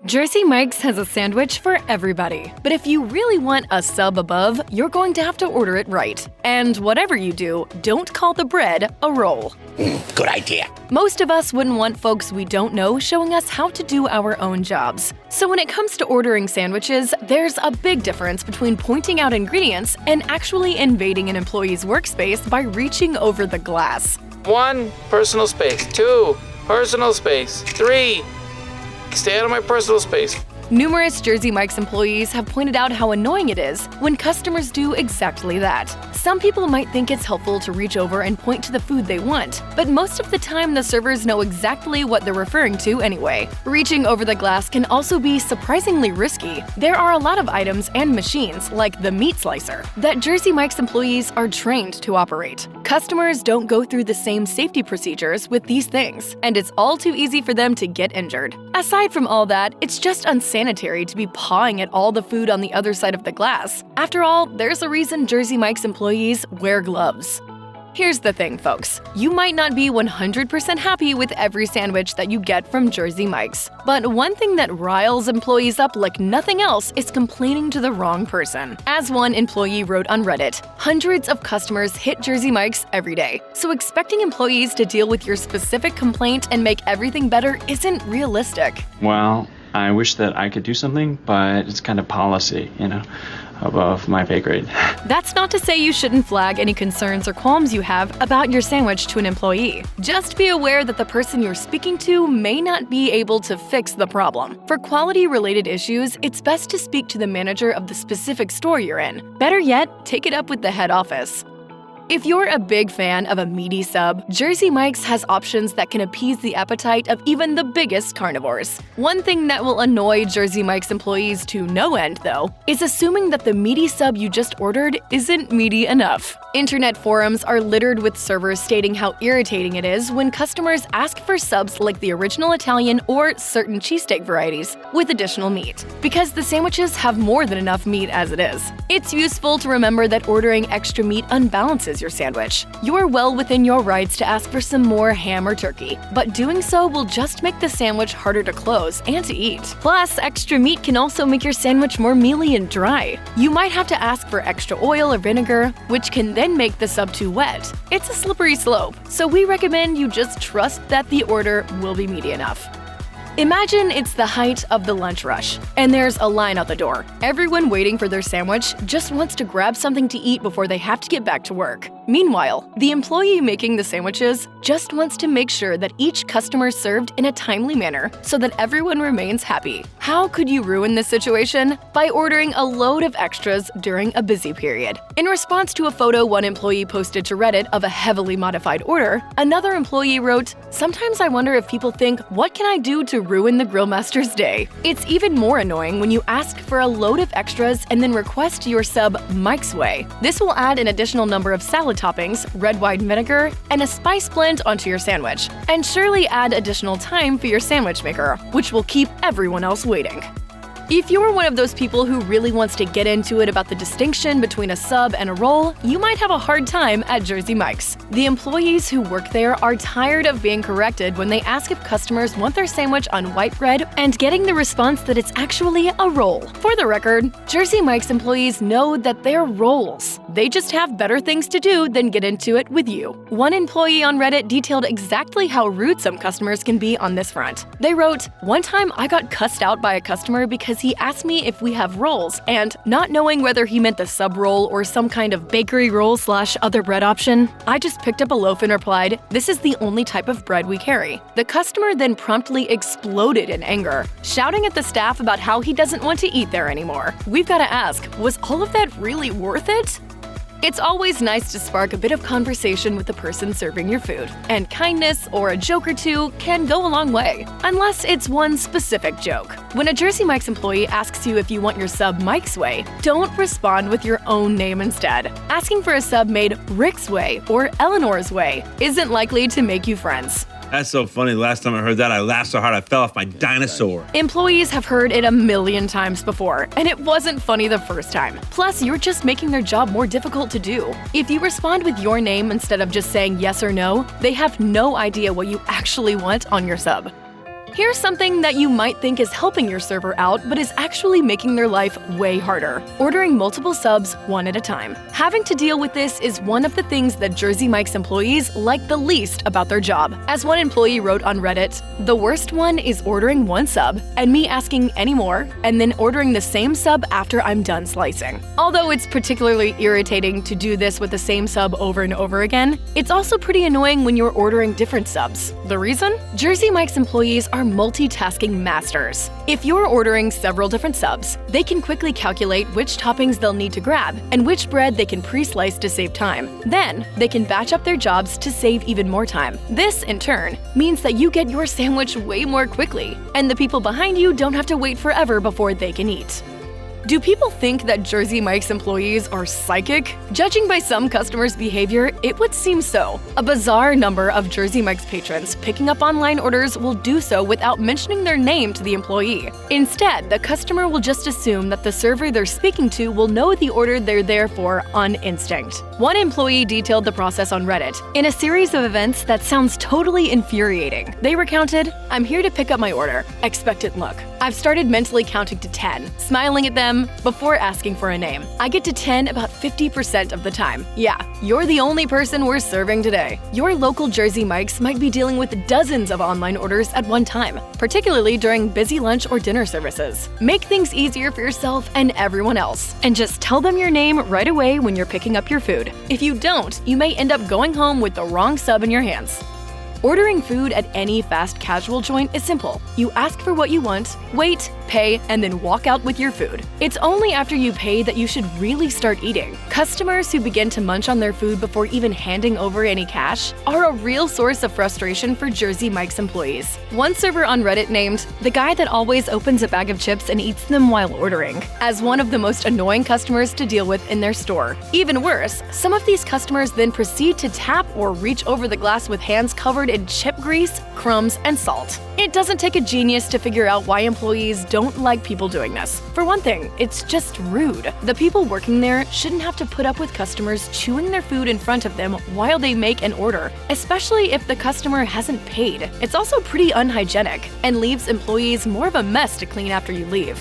Jersey Mike's has a sandwich for everybody, but if you really want a sub above, you're going to have to order it right. And whatever you do, don't call the bread a roll. Good idea. Most of us wouldn't want folks we don't know showing us how to do our own jobs. So when it comes to ordering sandwiches, there's a big difference between pointing out ingredients and actually invading an employee's workspace by reaching over the glass. 1. Personal space. 2. Personal space. 3. Stay out of my personal space. Numerous Jersey Mike's employees have pointed out how annoying it is when customers do exactly that. Some people might think it's helpful to reach over and point to the food they want, but most of the time the servers know exactly what they're referring to anyway. Reaching over the glass can also be surprisingly risky. There are a lot of items and machines, like the meat slicer, that Jersey Mike's employees are trained to operate. Customers don't go through the same safety procedures with these things, and it's all too easy for them to get injured. Aside from all that, it's just unsanitary to be pawing at all the food on the other side of the glass. After all, there's a reason Jersey Mike's employees wear gloves. Here's the thing, folks. You might not be 100% happy with every sandwich that you get from Jersey Mike's. But one thing that riles employees up like nothing else is complaining to the wrong person. As one employee wrote on Reddit, hundreds of customers hit Jersey Mike's every day. So expecting employees to deal with your specific complaint and make everything better isn't realistic. Well, I wish that I could do something, but it's kind of policy, above my pay grade. That's not to say you shouldn't flag any concerns or qualms you have about your sandwich to an employee. Just be aware that the person you're speaking to may not be able to fix the problem. For quality-related issues, it's best to speak to the manager of the specific store you're in. Better yet, take it up with the head office. If you're a big fan of a meaty sub, Jersey Mike's has options that can appease the appetite of even the biggest carnivores. One thing that will annoy Jersey Mike's employees to no end, though, is assuming that the meaty sub you just ordered isn't meaty enough. Internet forums are littered with servers stating how irritating it is when customers ask for subs like the original Italian or certain cheesesteak varieties with additional meat, because the sandwiches have more than enough meat as it is. It's useful to remember that ordering extra meat unbalances your sandwich. You're well within your rights to ask for some more ham or turkey, but doing so will just make the sandwich harder to close and to eat. Plus, extra meat can also make your sandwich more mealy and dry. You might have to ask for extra oil or vinegar, which can then make the sub too wet. It's a slippery slope, so we recommend you just trust that the order will be meaty enough. Imagine it's the height of the lunch rush, and there's a line out the door. Everyone waiting for their sandwich just wants to grab something to eat before they have to get back to work. Meanwhile, the employee making the sandwiches just wants to make sure that each customer is served in a timely manner so that everyone remains happy. How could you ruin this situation? By ordering a load of extras during a busy period. In response to a photo one employee posted to Reddit of a heavily modified order, another employee wrote, "Sometimes I wonder if people think, what can I do to ruin the grillmaster's day?" It's even more annoying when you ask for a load of extras and then request your sub Mike's Way. This will add an additional number of salad toppings, red wine vinegar, and a spice blend onto your sandwich, and surely add additional time for your sandwich maker, which will keep everyone else waiting. If you're one of those people who really wants to get into it about the distinction between a sub and a roll, you might have a hard time at Jersey Mike's. The employees who work there are tired of being corrected when they ask if customers want their sandwich on white bread and getting the response that it's actually a roll. For the record, Jersey Mike's employees know that they're rolls. They just have better things to do than get into it with you. One employee on Reddit detailed exactly how rude some customers can be on this front. They wrote, "One time I got cussed out by a customer because he asked me if we have rolls, and not knowing whether he meant the sub roll or some kind of bakery roll / other bread option, I just picked up a loaf and replied, 'This is the only type of bread we carry.' The customer then promptly exploded in anger, shouting at the staff about how he doesn't want to eat there anymore. We've got to ask, was all of that really worth it?" It's always nice to spark a bit of conversation with the person serving your food, and kindness or a joke or two can go a long way, unless it's one specific joke. When a Jersey Mike's employee asks you if you want your sub Mike's Way, don't respond with your own name instead. Asking for a sub made Rick's Way or Eleanor's Way isn't likely to make you friends. That's so funny. Last time I heard that, I laughed so hard I fell off my dinosaur. Employees have heard it a million times before, and it wasn't funny the first time. Plus, you're just making their job more difficult to do. If you respond with your name instead of just saying yes or no, they have no idea what you actually want on your sub. Here's something that you might think is helping your server out, but is actually making their life way harder: ordering multiple subs one at a time. Having to deal with this is one of the things that Jersey Mike's employees like the least about their job. As one employee wrote on Reddit, "The worst one is ordering one sub and me asking any more, and then ordering the same sub after I'm done slicing." Although it's particularly irritating to do this with the same sub over and over again, it's also pretty annoying when you're ordering different subs. The reason? Jersey Mike's employees are multitasking masters. If you're ordering several different subs, they can quickly calculate which toppings they'll need to grab and which bread they can pre-slice to save time. Then, they can batch up their jobs to save even more time. This, in turn, means that you get your sandwich way more quickly, and the people behind you don't have to wait forever before they can eat. Do people think that Jersey Mike's employees are psychic? Judging by some customers' behavior, it would seem so. A bizarre number of Jersey Mike's patrons picking up online orders will do so without mentioning their name to the employee. Instead, the customer will just assume that the server they're speaking to will know the order they're there for on instinct. One employee detailed the process on Reddit in a series of events that sounds totally infuriating. They recounted, "I'm here to pick up my order. Expectant look. I've started mentally counting to 10, smiling at them before asking for a name. I get to 10 about 50% of the time. Yeah, you're the only person we're serving today." Your local Jersey Mike's might be dealing with dozens of online orders at one time, particularly during busy lunch or dinner services. Make things easier for yourself and everyone else, and just tell them your name right away when you're picking up your food. If you don't, you may end up going home with the wrong sub in your hands. Ordering food at any fast casual joint is simple. You ask for what you want, wait, pay, and then walk out with your food. It's only after you pay that you should really start eating. Customers who begin to munch on their food before even handing over any cash are a real source of frustration for Jersey Mike's employees. One server on Reddit named "the guy that always opens a bag of chips and eats them while ordering" as one of the most annoying customers to deal with in their store. Even worse, some of these customers then proceed to tap or reach over the glass with hands covered in chip grease, crumbs, and salt. It doesn't take a genius to figure out why employees don't like people doing this. For one thing, it's just rude. The people working there shouldn't have to put up with customers chewing their food in front of them while they make an order, especially if the customer hasn't paid. It's also pretty unhygienic and leaves employees more of a mess to clean after you leave.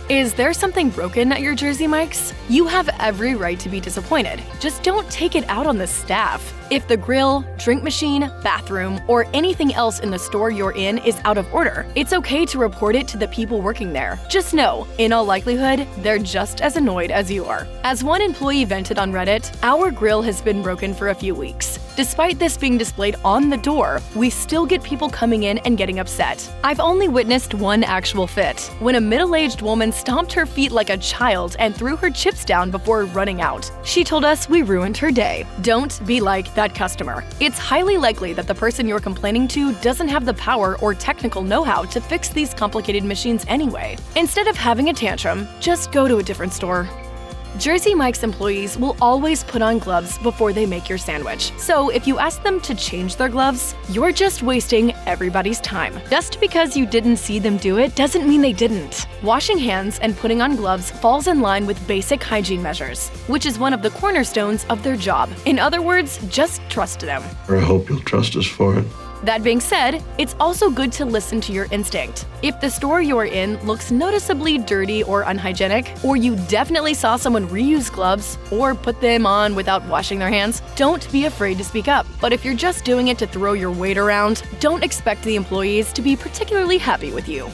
Is there something broken at your Jersey Mike's? You have every right to be disappointed. Just don't take it out on the staff. If the grill, drink machine, bathroom, or anything else in the store you're in is out of order, it's okay to report it to the people working there. Just know, in all likelihood, they're just as annoyed as you are. As one employee vented on Reddit, "Our grill has been broken for a few weeks. Despite this being displayed on the door, we still get people coming in and getting upset. I've only witnessed one actual fit, when a middle-aged woman stomped her feet like a child and threw her chips down before running out. She told us we ruined her day." Don't be like that customer. It's highly likely that the person you're complaining to doesn't have the power or technical know-how to fix these complicated machines anyway. Instead of having a tantrum, just go to a different store. Jersey Mike's employees will always put on gloves before they make your sandwich. So if you ask them to change their gloves, you're just wasting everybody's time. Just because you didn't see them do it doesn't mean they didn't. Washing hands and putting on gloves falls in line with basic hygiene measures, which is one of the cornerstones of their job. In other words, just trust them. I hope you'll trust us for it. That being said, it's also good to listen to your instinct. If the store you're in looks noticeably dirty or unhygienic, or you definitely saw someone reuse gloves or put them on without washing their hands, don't be afraid to speak up. But if you're just doing it to throw your weight around, don't expect the employees to be particularly happy with you.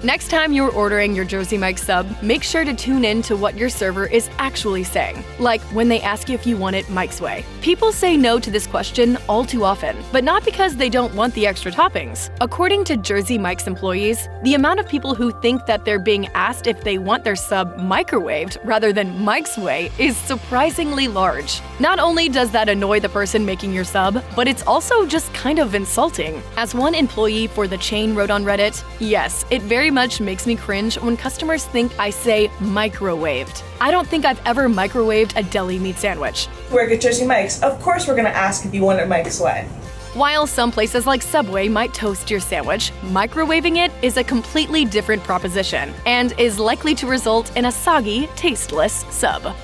Next time you're ordering your Jersey Mike's sub, make sure to tune in to what your server is actually saying. Like when they ask you if you want it Mike's way. People say no to this question all too often, but not because they don't want the extra toppings. According to Jersey Mike's employees, the amount of people who think that they're being asked if they want their sub microwaved rather than Mike's way is surprisingly large. Not only does that annoy the person making your sub, but it's also just kind of insulting. As one employee for the chain wrote on Reddit, "Yes, it very much makes me cringe when customers think I say microwaved. I don't think I've ever microwaved a deli meat sandwich." Work at Jersey Mike's, of course we're gonna ask if you want it Mike's way. While some places like Subway might toast your sandwich, microwaving it is a completely different proposition and is likely to result in a soggy, tasteless sub.